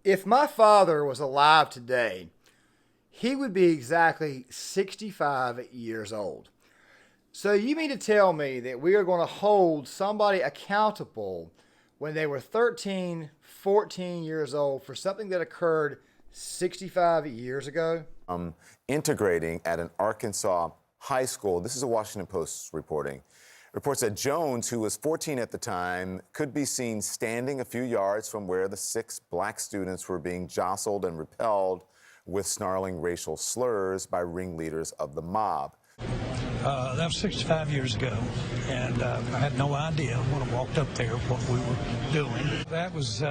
If my father was alive today, he would be exactly 65 years old. So you mean to tell me that we are going to hold somebody accountable when they were 13, 14 years old for something that occurred 65 years ago? Integrating at an Arkansas high school. This is a Washington Post reporting. Reports that Jones, who was 14 at the time, could be seen standing a few yards from where the 6 black students were being jostled and repelled with snarling racial slurs by ringleaders of the mob. That was 65 years ago, and I had no idea when I walked up there what we were doing. That was,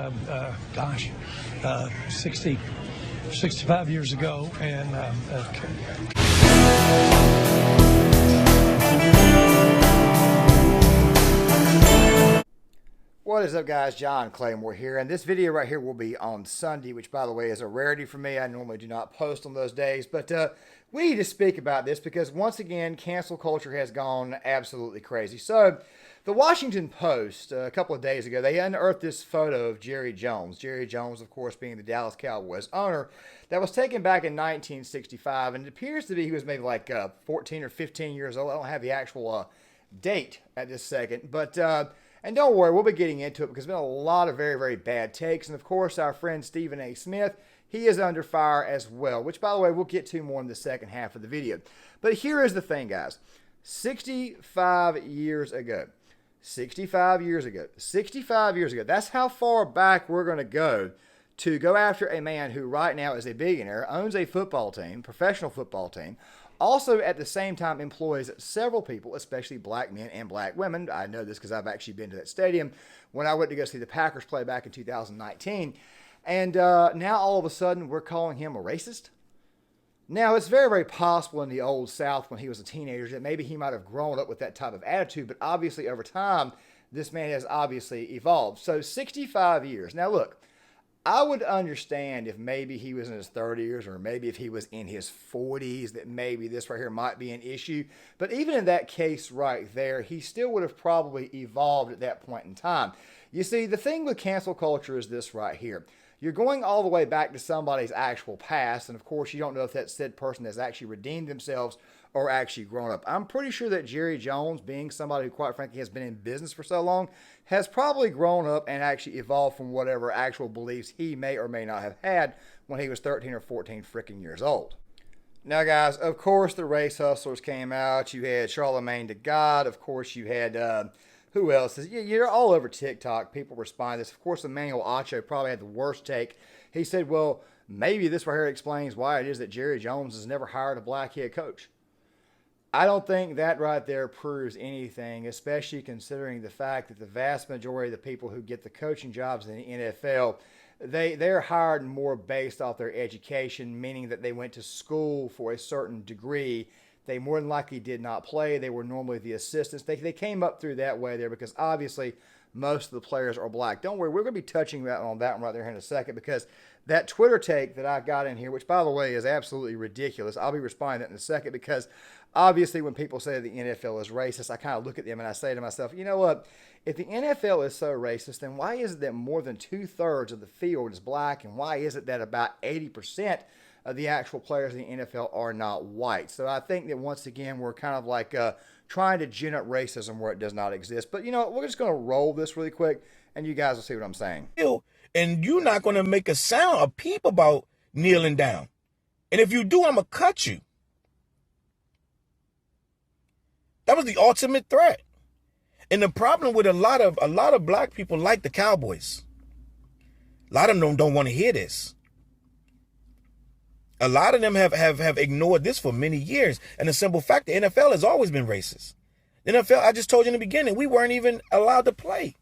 65 years ago, and What is up, guys? John Claymore here, and this video right here will be on Sunday, which, by the way, is a rarity for me. I normally do not post on those days, but we need to speak about this because, once again, cancel culture has gone absolutely crazy. So, the Washington Post, a couple of days ago, they unearthed this photo of Jerry Jones. Jerry Jones, of course, being the Dallas Cowboys owner, that was taken back in 1965, and it appears to be he was maybe like 14 or 15 years old. I don't have the actual date at this second, but... and don't worry, we'll be getting into it because there's been a lot of very, very bad takes. And, of course, our friend Stephen A. Smith, he is under fire as well, which, by the way, we'll get to more in the second half of the video. But here is the thing, guys. 65 years ago, 65 years ago, 65 years ago, that's how far back we're going to go after a man who right now is a billionaire, owns a football team, professional football team, also, at the same time, employs several people, especially black men and black women. I know this because I've actually been to that stadium when I went to go see the Packers play back in 2019. And now, all of a sudden, we're calling him a racist. Now, it's very, very possible in the old South when he was a teenager that maybe he might have grown up with that type of attitude. But obviously, over time, this man has obviously evolved. So, 65 years. Now, look. I would understand if maybe he was in his 30s or maybe if he was in his 40s that maybe this right here might be an issue. But even in that case right there, he still would have probably evolved at that point in time. You see, the thing with cancel culture is this right here. You're going all the way back to somebody's actual past, and of course you don't know if that said person has actually redeemed themselves or actually grown up. I'm pretty sure that Jerry Jones, being somebody who quite frankly has been in business for so long, has probably grown up and actually evolved from whatever actual beliefs he may or may not have had when he was 13 or 14 freaking years old. Now, guys, of course the race hustlers came out. You had Charlemagne the God. Of course you had... who else? You're all over TikTok. People respond to this. Of course, Emmanuel Acho probably had the worst take. He said, well, maybe this right here explains why it is that Jerry Jones has never hired a black head coach. I don't think that right there proves anything, especially considering the fact that the vast majority of the people who get the coaching jobs in the NFL, they're hired more based off their education, meaning that they went to school for a certain degree. They more than likely did not play. They were normally the assistants. They came up through that way there because obviously most of the players are black. Don't worry, we're going to be touching on that one right there in a second because that Twitter take that I got in here, which by the way is absolutely ridiculous, I'll be responding to that in a second because obviously when people say the NFL is racist, I kind of look at them and I say to myself, you know what? If the NFL is so racist, then why is it that more than 2/3 of the field is black, and why is it that about 80% of the actual players in the NFL are not white? So I think that once again, we're kind of like trying to gin up racism where it does not exist. But you know what? We're just going to roll this really quick and you guys will see what I'm saying. And you're not going to make a sound, a peep about kneeling down. And if you do, I'm going to cut you. That was the ultimate threat. And the problem with a lot of black people like the Cowboys. A lot of them don't want to hear this. A lot of them have ignored this for many years. And the simple fact, the NFL has always been racist. The NFL, I just told you in the beginning, we weren't even allowed to play.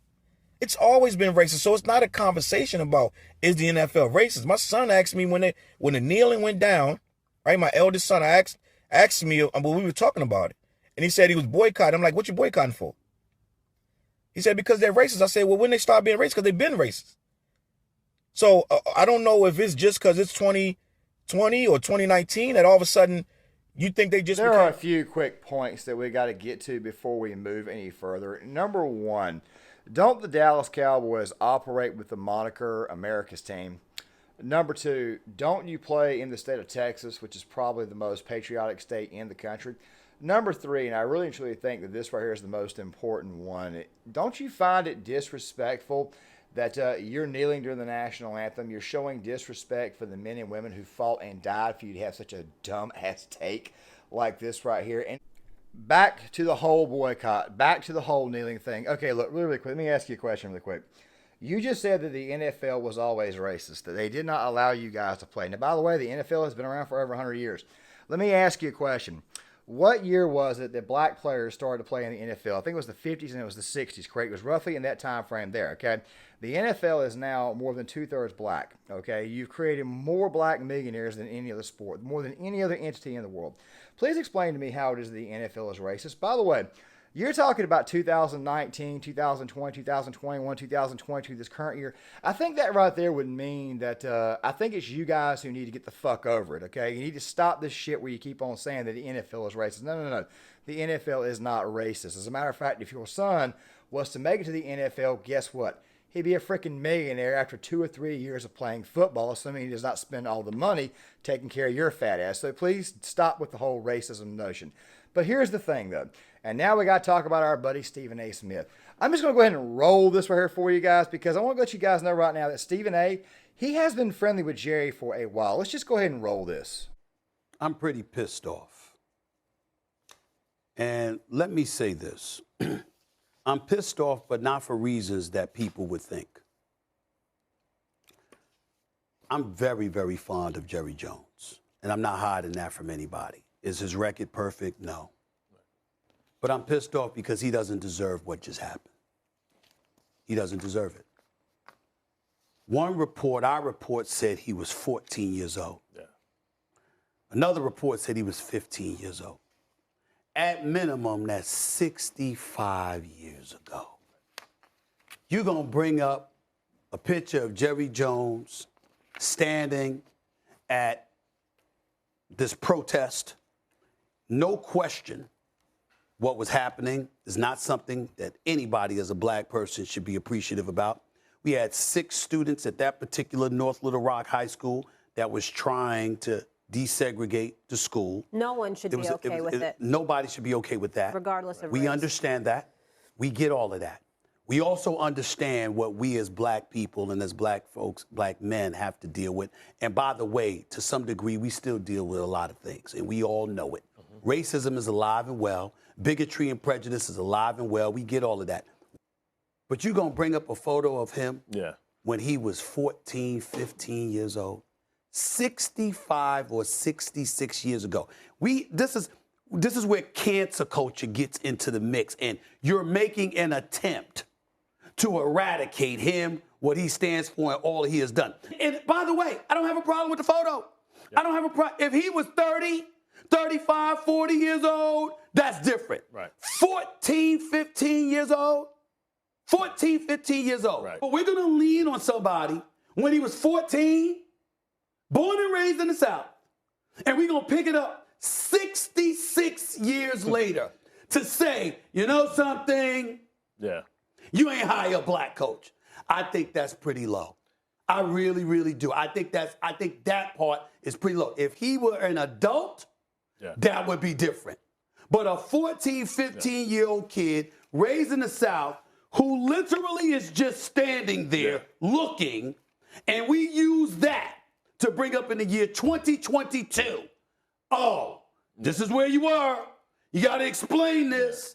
It's always been racist. So it's not a conversation about, is the NFL racist? My son asked me when the kneeling went down, right? My eldest son asked me when we were talking about it. And he said he was boycotting. I'm like, what you boycotting for? He said, because they're racist. I said, well, when they start being racist? Because they've been racist. So I don't know if it's just because it's 2020 or 2019 that all of a sudden you think they just... There are a few quick points that we got to get to before we move any further. Number one, don't the Dallas Cowboys operate with the moniker America's team? Number two, don't you play in the state of Texas, which is probably the most patriotic state in the country? Number three, and I really and truly think that this right here is the most important one, don't you find it disrespectful that you're kneeling during the national anthem? You're showing disrespect for the men and women who fought and died for you to have such a dumb-ass take like this right here. And back to the whole boycott, back to the whole kneeling thing. Okay, look, really quick, let me ask you a question really quick. You just said that the NFL was always racist, that they did not allow you guys to play. Now, by the way, the NFL has been around for over 100 years. Let me ask you a question. What year was it that black players started to play in the NFL? I think it was the 50s and it was the 60s, correct? It was roughly in that time frame there, okay? The NFL is now more than two-thirds black, okay? You've created more black millionaires than any other sport, more than any other entity in the world. Please explain to me how it is the NFL is racist. By the way, you're talking about 2019, 2020, 2021, 2022, this current year. I think that right there would mean that I think it's you guys who need to get the fuck over it, okay? You need to stop this shit where you keep on saying that the NFL is racist. No, no, no. The NFL is not racist. As a matter of fact, if your son was to make it to the NFL, guess what? He'd be a freaking millionaire after 2 or 3 years of playing football, assuming he does not spend all the money taking care of your fat ass. So please stop with the whole racism notion. But here's the thing, though. And now we got to talk about our buddy Stephen A. Smith. I'm just going to go ahead and roll this right here for you guys because I want to let you guys know right now that Stephen A., he has been friendly with Jerry for a while. Let's just go ahead and roll this. I'm pretty pissed off. And let me say this. I'm pissed off, but not for reasons that people would think. I'm very, very fond of Jerry Jones, and I'm not hiding that from anybody. Is his record perfect? No. But I'm pissed off because he doesn't deserve what just happened. He doesn't deserve it. One report, our report, said he was 14 years old. Yeah. Another report said he was 15 years old. At minimum, that's 65 years ago. You're going to bring up a picture of Jerry Jones standing at this protest. No question, what was happening is not something that anybody as a black person should be appreciative about. We had 6 students at that particular North Little Rock High School that was trying to desegregate the school. No one should be okay with it. Nobody should be okay with that. Regardless of race. We understand that. We get all of that. We also understand what we as black people and as black folks, black men have to deal with. And by the way, to some degree, we still deal with a lot of things, and we all know it. Mm-hmm. Racism is alive and well. Bigotry and prejudice is alive and well. We get all of that. But you're going to bring up a photo of him when he was 14, 15 years old, 65 or 66 years ago. This is where cancer culture gets into the mix, and you're making an attempt to eradicate him, what he stands for, and all he has done. And by the way, I don't have a problem with the photo. I don't have a problem. If he was 30, 35, 40 years old, that's different. Right. 14, 15 years old. 14, 15 years old. Right. But we're going to lean on somebody when he was 14, born and raised in the South, and we're going to pick it up 66 years later to say, you know something? Yeah. You ain't hire a black coach. I think that's pretty low. I really, really do. I think that part is pretty low. If he were an adult, that would be different. But a 14, 15-year-old kid raised in the South who literally is just standing there looking, and we use that to bring up in the year 2022. Oh, this is where you were. You got to explain this.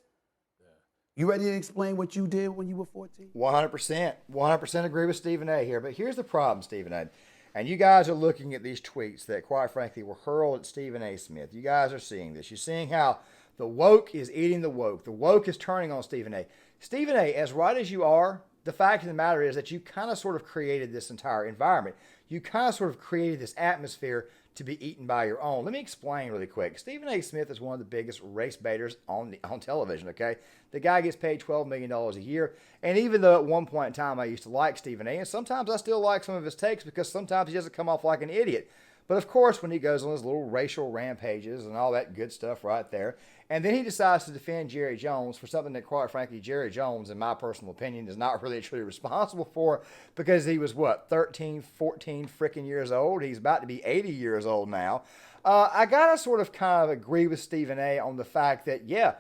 You ready to explain what you did when you were 14? 100%. 100% agree with Stephen A. here. But here's the problem, Stephen A. And you guys are looking at these tweets that, quite frankly, were hurled at Stephen A. Smith. You guys are seeing this. You're seeing how the woke is eating the woke. The woke is turning on Stephen A. Stephen A., as right as you are, the fact of the matter is that you kind of sort of created this entire environment. You kind of sort of created this atmosphere to be eaten by your own. Let me explain really quick. Stephen A. Smith is one of the biggest race baiters on television, okay? The guy gets paid $12 million a year. And even though at one point in time I used to like Stephen A., and sometimes I still like some of his takes because sometimes he doesn't come off like an idiot. But of course, when he goes on his little racial rampages and all that good stuff right there, and then he decides to defend Jerry Jones for something that, quite frankly, Jerry Jones, in my personal opinion, is not really truly responsible for, because he was, 13, 14 freaking years old. He's about to be 80 years old now. I got to sort of kind of agree with Stephen A. on the fact that, yeah,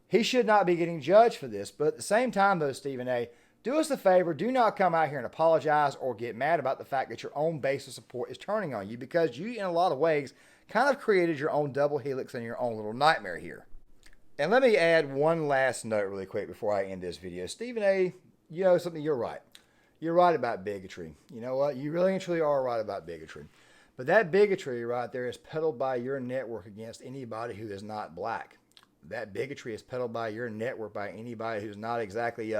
he should not be getting judged for this. But at the same time, though, Stephen A., do us a favor. Do not come out here and apologize or get mad about the fact that your own base of support is turning on you, because you, in a lot of ways, kind of created your own double helix and your own little nightmare here. And let me add one last note really quick before I end this video. Stephen A., you know something, you're right. You're right about bigotry. You know what? You really and truly are right about bigotry. But that bigotry right there is peddled by your network against anybody who is not black. That bigotry is peddled by your network by anybody who's not exactly,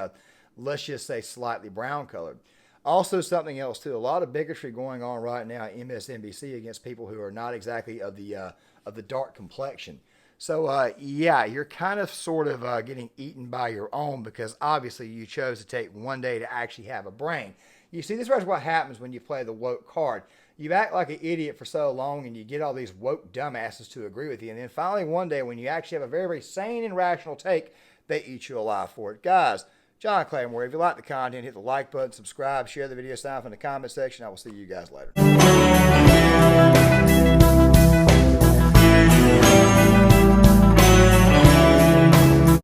let's just say, slightly brown colored. Also, something else too, a lot of bigotry going on right now at MSNBC against people who are not exactly of the dark complexion. So, yeah, you're kind of sort of getting eaten by your own, because obviously you chose to take one day to actually have a brain. You see, this is what happens when you play the woke card. You act like an idiot for so long, and you get all these woke dumbasses to agree with you. And then finally one day, when you actually have a very, very sane and rational take, they eat you alive for it. Guys, John Claymore, if you like the content, hit the like button, subscribe, share the video, sign up in the comment section. I will see you guys later.